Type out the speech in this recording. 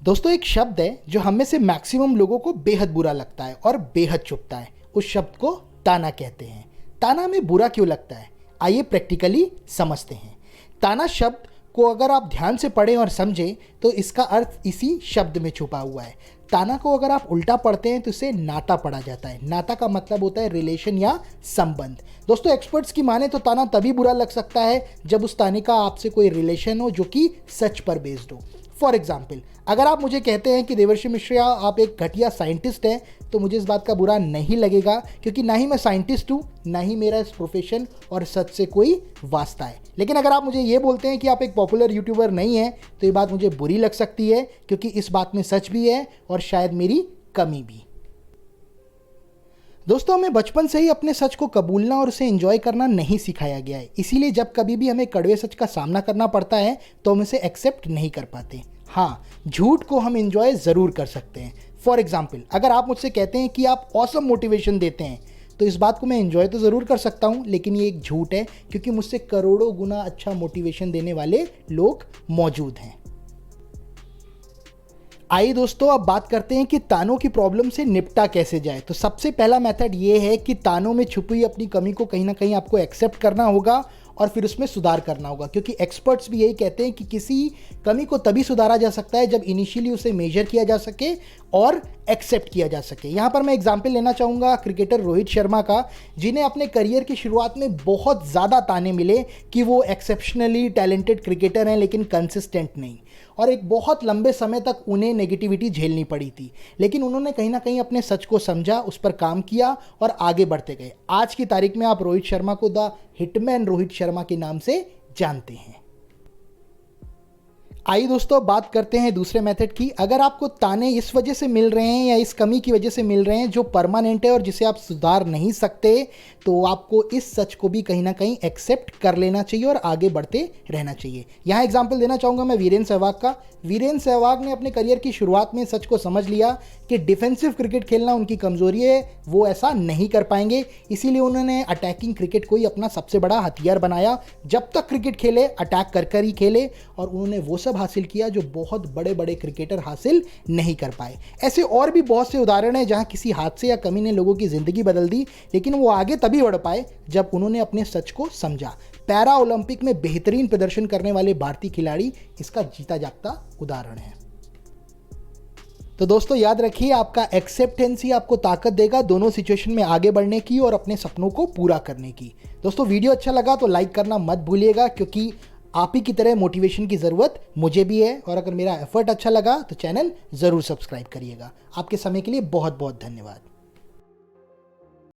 दोस्तों एक शब्द है जो हम में से मैक्सिमम लोगों को बेहद बुरा लगता है और बेहद चुभता है। उस शब्द को ताना कहते हैं। ताना हमें बुरा क्यों लगता है, आइए प्रैक्टिकली समझते हैं। ताना शब्द को अगर आप ध्यान से पढ़ें और समझें तो इसका अर्थ इसी शब्द में छुपा हुआ है। ताना को अगर आप उल्टा पढ़ते हैं तो इसे नाता पढ़ा जाता है। नाता का मतलब होता है रिलेशन या संबंध। दोस्तों एक्सपर्ट्स की माने तो ताना तभी बुरा लग सकता है जब उस ताने का आपसे कोई रिलेशन हो जो कि सच पर बेस्ड हो। फॉर एग्जाम्पल, अगर आप मुझे कहते हैं कि देवर्षि मिश्रा आप एक घटिया साइंटिस्ट हैं तो मुझे इस बात का बुरा नहीं लगेगा, क्योंकि ना ही मैं साइंटिस्ट हूँ, ना ही मेरा इस प्रोफेशन और सच से कोई वास्ता है। लेकिन अगर आप मुझे ये बोलते हैं कि आप एक पॉपुलर यूट्यूबर नहीं हैं तो ये बात मुझे बुरी लग सकती है, क्योंकि इस बात में सच भी है और शायद मेरी कमी भी। दोस्तों हमें बचपन से ही अपने सच को कबूलना और उसे एंजॉय करना नहीं सिखाया गया है। इसीलिए जब कभी भी हमें कड़वे सच का सामना करना पड़ता है तो हम इसे एक्सेप्ट नहीं कर पाते। हाँ, झूठ को हम एंजॉय ज़रूर कर सकते हैं। फॉर एग्जाम्पल, अगर आप मुझसे कहते हैं कि आप ऑसम मोटिवेशन देते हैं तो इस बात को मैं एंजॉय तो ज़रूर कर सकता हूँ, लेकिन ये एक झूठ है, क्योंकि मुझसे करोड़ों गुना अच्छा मोटिवेशन देने वाले लोग मौजूद हैं। आइए दोस्तों अब बात करते हैं कि तानों की प्रॉब्लम से निपटा कैसे जाए। तो सबसे पहला मेथड ये है कि तानों में छुपी हुई अपनी कमी को कहीं ना कहीं आपको एक्सेप्ट करना होगा और फिर उसमें सुधार करना होगा, क्योंकि एक्सपर्ट्स भी यही कहते हैं कि किसी कमी को तभी सुधारा जा सकता है जब इनिशियली उसे मेजर किया जा सके और एक्सेप्ट किया जा सके। यहाँ पर मैं एग्जांपल लेना चाहूँगा क्रिकेटर रोहित शर्मा का, जिन्हें अपने करियर की शुरुआत में बहुत ज़्यादा ताने मिले कि वो एक्सेप्शनली टैलेंटेड क्रिकेटर हैं लेकिन कंसिस्टेंट नहीं, और एक बहुत लंबे समय तक उन्हें नेगेटिविटी झेलनी पड़ी थी। लेकिन उन्होंने कहीं ना कहीं अपने सच को समझा, उस पर काम किया और आगे बढ़ते गए। आज की तारीख में आप रोहित शर्मा को द हिटमैन रोहित शर्मा के नाम से जानते हैं। आइए दोस्तों बात करते हैं दूसरे मेथड की। अगर आपको ताने इस वजह से मिल रहे हैं या इस कमी की वजह से मिल रहे हैं जो परमानेंट है और जिसे आप सुधार नहीं सकते, तो आपको इस सच को भी कहीं ना कहीं एक्सेप्ट कर लेना चाहिए और आगे बढ़ते रहना चाहिए। यहाँ एग्जांपल देना चाहूँगा मैं वीरेंद्र सहवाग का। वीरेंद्र सहवाग ने अपने करियर की शुरुआत में सच को समझ लिया कि डिफेंसिव क्रिकेट खेलना उनकी कमजोरी है, वो ऐसा नहीं कर पाएंगे। इसीलिए उन्होंने अटैकिंग क्रिकेट को ही अपना सबसे बड़ा हथियार बनाया। जब तक क्रिकेट खेले अटैक कर कर ही खेले, और उन्होंने वो सब हासिल किया जो बहुत बड़े बड़े क्रिकेटर हासिल नहीं कर पाए। ऐसे और भी बहुत से उदाहरण हैं जहां किसी हादसे या कमी ने लोगों की ज़िंदगी बदल दी, लेकिन वो आगे तभी बढ़ पाए जब उन्होंने अपने सच को समझा। पैरा ओलंपिक में बेहतरीन प्रदर्शन करने वाले भारतीय खिलाड़ी इसका जीता जागता उदाहरण है। तो दोस्तों याद रखिए, आपका एक्सेप्टेंस ही आपको ताकत देगा दोनों सिचुएशन में आगे बढ़ने की और अपने सपनों को पूरा करने की। दोस्तों वीडियो अच्छा लगा तो लाइक करना मत भूलिएगा, क्योंकि आप ही की तरह मोटिवेशन की ज़रूरत मुझे भी है। और अगर मेरा एफर्ट अच्छा लगा तो चैनल ज़रूर सब्सक्राइब करिएगा। आपके समय के लिए बहुत बहुत धन्यवाद।